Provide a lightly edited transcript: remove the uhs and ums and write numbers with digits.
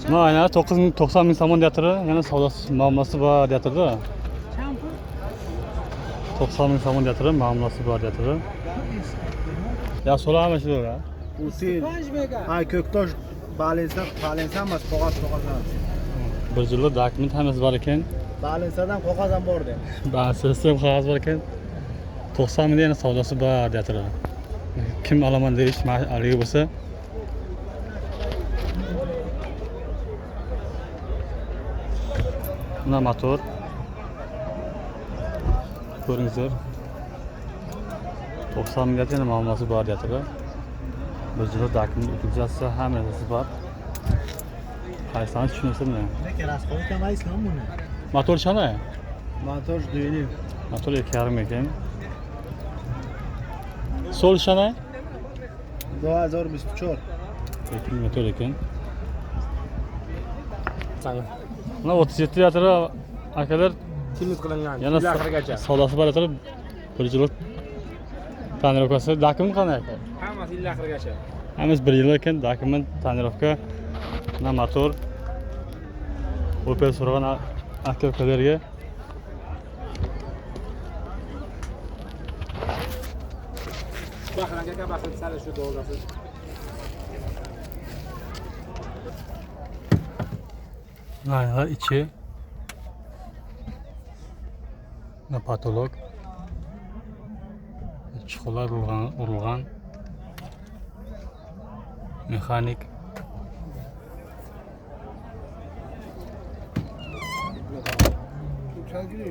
Mana aynan 90 ming somon deyapti. Yana savdosi muammasi bor deyapti. 90 ming somon deyapti, muammasi bor deyapti. Ya so'rayman shu da. Usil. Ha, ko'ktosh balensa emas, qog'oz emas. Bir yillik dokument hammasi bor ekan. Balensadan qog'oz ham bor dedi. Sistem qog'oz bor ekan. 90 ming yana savdosi bor deyapti. Kim olaman deyish haligi bo'lsa. Buna motor. Ko'ringizlar. 90 mingga yana muammosi bor deyapti. Bir yillik dokument hujjati hammasi bor. Qaysini tushunasizmi? Lekin rasxol kamaysizmi buni? Motor qanday? Motor duyni. Motor 2,5 ekan. Sol qanday? 2024. Lekin motor ekan. Mana 37 deyapti akalar. Timiz qilingan. Yana savdosi bor deyapti. Bir yillik tonirovkasi, dokument qanday ekan? Hammasi yil oxirigacha. Hammasi 1 yil ekan, dokument, tonirovka, mana motor. Opel so'ragan aka-ukalarga Baxran aka baxran sal shu dolg'asi. aynan ichi na patolog chiqolar urilgan mexanik Çalgılıyım.